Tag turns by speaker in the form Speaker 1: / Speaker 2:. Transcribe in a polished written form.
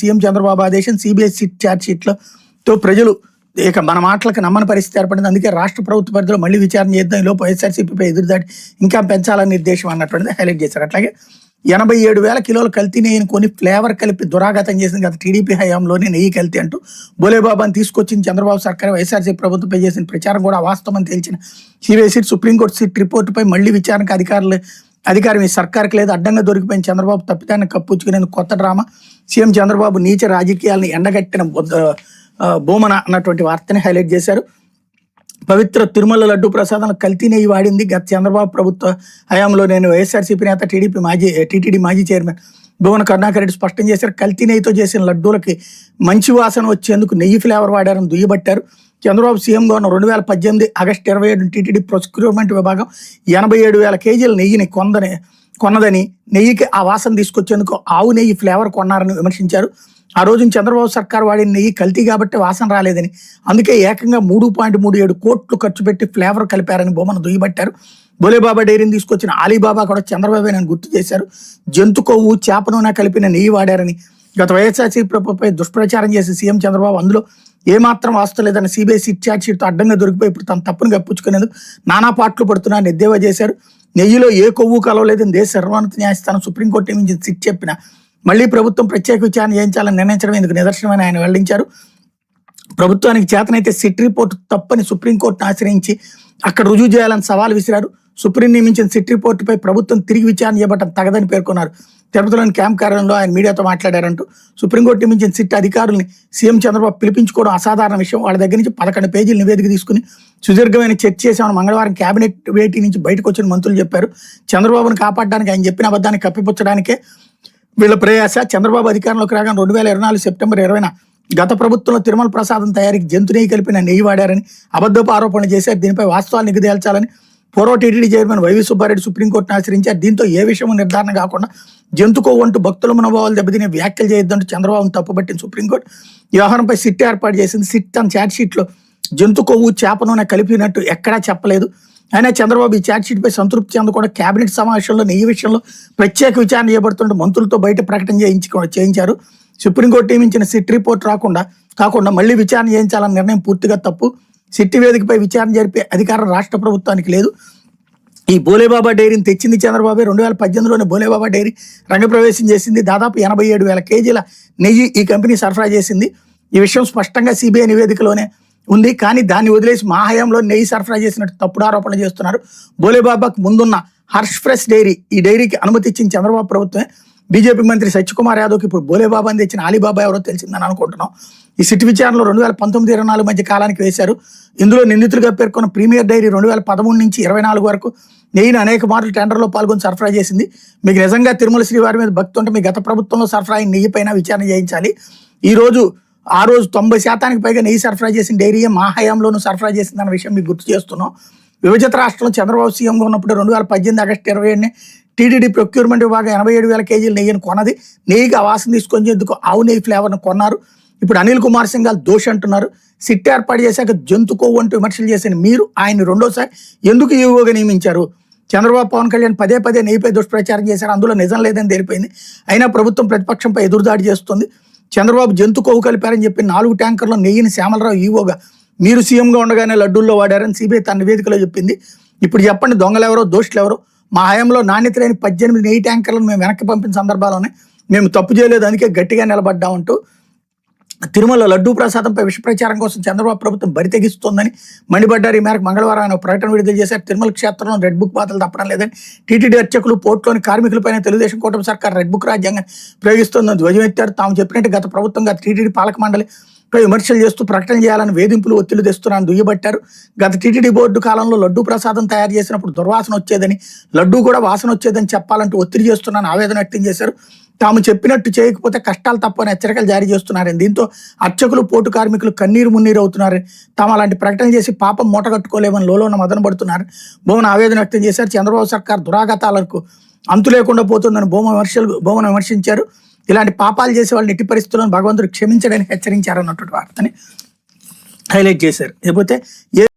Speaker 1: CM Chandrababu ఆదేశం CBI SIT charge షీట్లతో ప్రజలు ఇక మన మాటలకు నమ్మని పరిస్థితి ఏర్పడింది. అందుకే రాష్ట్ర ప్రభుత్వ పరిధిలో మళ్ళీ విచారణ చేద్దాం, ఈ లోపు వైఎస్ఆర్సీపీపై ఎదురుదాడి ఇంకా పెంచాలని నిర్దేశం అన్నటువంటిది హైలైట్ చేశారు. అట్లాగే 87,000 కిలోల కల్తీ నెయ్యిని కొని ఫ్లేవర్ కలిపి దురాగతం చేసింది గత టీడీపీ హయాంలోనే నెయ్యి కల్తీ అంటూ బోలేబాబాని తీసుకొచ్చిన చంద్రబాబు సర్కార్ వైఎస్ఆర్సీ ప్రభుత్వంపై చేసిన ప్రచారం కూడా వాస్తవం తేల్చిన సిబిఐ సిట్ సుప్రీంకోర్టు సిట్ రిపోర్టుపై మళ్లీ విచారణకు అధికారం ఈ సర్కార్కి లేదు. అడ్డంగా దొరికిపోయిన చంద్రబాబు తప్పిదాన్ని కప్పుచ్చుకునేందుకు కొత్త డ్రామా. సీఎం చంద్రబాబు నీచ రాజకీయాలను ఎండగట్టిన బోమన అన్నటువంటి వార్తని హైలైట్ చేశారు. పవిత్ర తిరుమల లడ్డు ప్రసాదం కల్తీ నెయ్యి వాడింది గత చంద్రబాబు ప్రభుత్వ హయాంలో నేను వైఎస్ఆర్సీపీ నేత టీటీడీ మాజీ చైర్మన్ భువన కరుణాకర్ రెడ్డి స్పష్టం చేశారు. కల్తీ నెయ్యితో చేసిన లడ్డూలకి మంచి వాసన వచ్చేందుకు నెయ్యి ఫ్లేవర్ వాడారని దుయ్యబట్టారు. చంద్రబాబు సీఎంగా ఉన్న 2018 ఆగస్టు 27 టీటీడీ ప్రొక్యూర్మెంట్ విభాగం 87,000 కేజీల నెయ్యిని కొన్నదని, నెయ్యికి ఆ వాసన తీసుకొచ్చేందుకు ఆవు నెయ్యి ఫ్లేవర్ కొన్నారని విమర్శించారు. ఆ రోజు చంద్రబాబు సర్కార్ వాడిన నెయ్యి కల్తీ కాబట్టి వాసన రాలేదని, అందుకే ఏకంగా 3.37 కోట్లు ఖర్చు పెట్టి ఫ్లేవర్ కలిపారని బొమ్మను దుయ్యబట్టారు. బోలేబాబా డైరీని తీసుకొచ్చిన అలీబాబా కూడా చంద్రబాబు నేను గుర్తు చేశారు. జంతు కొవ్వు, చేప నూనె కలిపిన నెయ్యి వాడారని గత వైఎస్ఆర్సీ ప్రభుత్వంపై దుష్ప్రచారం చేసి సీఎం చంద్రబాబు అందులో ఏమాత్రం వాస్తవం లేదని సిబిఐ సిట్ ఛార్జ్ షీట్తో అడ్డంగా దొరికిపోయి ఇప్పుడు తన తప్పును కప్పించుకునేందుకు నానా పాటలు పడుతున్నారని ఎద్దేవా చేశారు. నెయ్యిలో ఏ కొవ్వు కలవలేదని దేశ సర్వోన్నత న్యాయస్థానం సుప్రీంకోర్టు నియమించిన సిట్ చెప్పిన మళ్లీ ప్రభుత్వం ప్రత్యేక విచారణ చేయించాలని నిర్ణయించడం ఇందుకు నిదర్శనమని ఆయన వెల్లడించారు. ప్రభుత్వానికి చేతనైతే సిట్ రిపోర్టు తప్పని సుప్రీంకోర్టును ఆశ్రయించి అక్కడ రుజువు చేయాలని సవాల్ విసిరారు. సుప్రీం నియమించిన సిట్ రిపోర్టుపై ప్రభుత్వం తిరిగి విచారణ చేపట్టడం తగదని పేర్కొన్నారు. తిరుపతిలోని క్యాంప్ కార్యాలయంలో ఆయన మీడియాతో మాట్లాడారంటూ సుప్రీంకోర్టు నియమించిన సిట్ అధికారుల్ని సీఎం చంద్రబాబు పిలిపించుకోవడం అసాధారణ విషయం. వాళ్ళ దగ్గర నుంచి 11 పేజీల నివేదిక తీసుకుని సుదీర్ఘమైన చర్చ చేశామని మంగళవారం కేబినెట్ భేటీ నుంచి బయటకు వచ్చిన మంత్రులు చెప్పారు. చంద్రబాబును కాపాడడానికి ఆయన చెప్పిన అబద్ధాన్ని కప్పిపుచ్చడానికే వీళ్ళ ప్రయాస. చంద్రబాబు అధికారంలోకి రాగానే 2024 సెప్టెంబర్ 20న గత ప్రభుత్వంలో తిరుమల ప్రసాదం తయారీకి జంతు నెయ్యి కలిపిన నెయ్యి వాడారని అబద్ధపు ఆరోపణలు చేశారు. దీనిపై వాస్తవాలు నిగ్గుదేల్చాలని పూర్వ టీటీడీ చైర్మన్ వైవి సుబ్బారెడ్డి సుప్రీంకోర్టును ఆశ్రయించారు. దీంతో ఏ విషయమూ నిర్ధారణ కాకుండా జంతు కొవ్వంటూ భక్తుల మనోభావాలు దెబ్బతినే వ్యాఖ్యలు చేయొద్దంటూ చంద్రబాబును తప్పుపట్టిన సుప్రీంకోర్టు ఈ వ్యవహారంపై సిట్ ఏర్పాటు చేసింది. సిట్ తన ఛార్జ్ షీట్లో జంతు కొవ్వు, చేప నూనె కలిపినట్టు ఎక్కడా చెప్పలేదు. అయినా చంద్రబాబు ఈ ఛార్జ్ షీట్పై సంతృప్తి చెందకుండా కేబినెట్ సమావేశంలో నెయ్యి విషయంలో ప్రత్యేక విచారణ చేయబడుతుంటే మంత్రులతో బయట ప్రకటన చేయించారు. సుప్రీంకోర్టు నియమించిన సిట్ రిపోర్ట్ కాకుండా మళ్లీ విచారణ చేయించాలన్న నిర్ణయం పూర్తిగా తప్పు. సిట్ వేదికపై విచారణ జరిపే అధికారం రాష్ట్ర ప్రభుత్వానికి లేదు. ఈ బోలేబాబా డైరీని తెచ్చింది చంద్రబాబు. 2018లోనే బోలేబాబా డైరీ రంగప్రవేశం చేసింది. దాదాపు 87,000 కేజీల నెయ్యి ఈ కంపెనీ సరఫరా చేసింది. ఈ విషయం స్పష్టంగా సిబిఐ నివేదికలోనే ఉంది. కానీ దాన్ని వదిలేసి మా హయాంలో నెయ్యి సరఫరా చేసినట్టు తప్పుడు ఆరోపణలు చేస్తున్నారు. బోలేబాబాకు ముందున్న హర్ష్ ఫ్రెష్ డైరీ, ఈ డైరీకి అనుమతి ఇచ్చిన చంద్రబాబు ప్రభుత్వమే. బీజేపీ మంత్రి సత్యకుమార్ యాదవ్కి ఇప్పుడు బోలేబాబాని తెచ్చిన అలీబాబా ఎవరో తెలిసిందని అనుకుంటున్నాం. ఈ సిట్ విచారణలో 2019-24 మధ్య కాలానికి వేశారు. ఇందులో నిందితులుగా పేర్కొన్న ప్రీమియర్ డైరీ 2013 నుంచి 24 వరకు నెయ్యిని అనేక మార్లు టెండర్లో పాల్గొని సరఫరా చేసింది. మీకు నిజంగా తిరుమల శ్రీవారి మీద భక్తి ఉంటే మీ గత ప్రభుత్వంలో సరఫరా అయిన నెయ్యి పైన విచారణ చేయించాలి. ఆ రోజు 90% పైగా నెయ్యి సరఫరా చేసిన డైరీయే మా హయాంలోనూ సరఫరా చేసిందన్న విషయం మీకు గుర్తు చేస్తున్నాం. విభజిత రాష్ట్రంలో చంద్రబాబు సీఎంగా ఉన్నప్పుడు 2018 ఆగస్టు 27న టీటీడీ ప్రొక్యూర్మెంట్ విభాగం 87,000 కేజీల నెయ్యిని కొన్నది. నెయ్యికి ఆ వాసన తీసుకొచ్చేందుకు ఆవు నెయ్యి ఫ్లేవర్ను కొన్నారు. ఇప్పుడు అనిల్ కుమార్ సింఘాల్ దోషి అంటున్నారు. సిట్ ఏర్పాటు చేశాక జంతు కొవ్వు అంటూ విమర్శలు చేసిన మీరు ఆయన రెండోసారి ఎందుకు ఈవోగా నియమించారు? చంద్రబాబు, పవన్ కళ్యాణ్ పదే నెయ్యిపై దుష్ప్రచారం చేశారు. అందులో నిజం లేదని తెలిపోయింది. అయినా ప్రభుత్వం ప్రతిపక్షంపై ఎదురుదాడి చేస్తుంది. చంద్రబాబు జంతు కొవ్వు కలిపారని చెప్పి 4 ట్యాంకర్లో నెయ్యిని శ్యామలరావు ఈవోగా మీరు సీఎంగా ఉండగానే లడ్డూల్లో వాడారని సిబిఐ తన నివేదికలో చెప్పింది. ఇప్పుడు చెప్పండి, దొంగలెవరో దోషులెవరో? మా హయాంలో నాణ్యత లేని 18 నెయ్యి ట్యాంకర్లను మేము వెనక్కి పంపిన సందర్భాల్లోనే మేము తప్పు చేయలేదు, అందుకే గట్టిగా నిలబడ్డామంటూ తిరుమల లడ్డూ ప్రసాదంపై విష ప్రచారం కోసం చంద్రబాబు ప్రభుత్వం బరి తెగిస్తోందని మండిపడ్డారు. ఈ మేరకు మంగళవారం ఆయన ప్రకటన విడుదల చేశారు. తిరుమల క్షేత్రంలో రెడ్ బుక్ బాధలు తప్పడం లేదని, టీటీడీ అర్చకులు, పోర్టులోని కార్మికులపైన తెలుగుదేశం కూటమి సర్కార్ రెడ్ బుక్ రాజ్యాంగాన్ని ప్రయోగిస్తోందని ధ్వజమెత్తారు. తాము చెప్పినట్టు గత ప్రభుత్వం గత టీటీడీ పాలక మండలిపై విమర్శలు చేస్తూ ప్రకటన చేయాలని వేధింపులు, ఒత్తిళ్లు తెస్తున్నారని దుయ్యబట్టారు. గత టీటీడీ బోర్డు కాలంలో లడ్డూ ప్రసాదం తయారు చేసినప్పుడు దుర్వాసన వచ్చేదని, లడ్డూ కూడా వాసన వచ్చేదని చెప్పాలంటూ ఒత్తిడి చేస్తున్నారని ఆవేదన వ్యక్తం చేశారు. తాము చెప్పినట్టు చేయకపోతే కష్టాలు తప్పని హెచ్చరికలు జారీ చేస్తున్నారని, దీంతో అర్చకులు, పోటు కార్మికులు కన్నీరు మున్నీరు అవుతున్నారని, తాము అలాంటి ప్రకటన చేసి పాపం మూటగట్టుకోలేమని లోన మదన పడుతున్నారు భువన ఆవేదన వ్యక్తం చేశారు. చంద్రబాబు సర్కార్ దురాగతాలకు అంతు లేకుండా పోతుందని భువన విమర్శించారు. ఇలాంటి పాపాలు చేసే వాళ్ళని ఎట్టి పరిస్థితులను భగవంతుడు క్షమించడానికి హెచ్చరించారన్నటువంటి వార్తని హైలైట్ చేశారు. లేకపోతే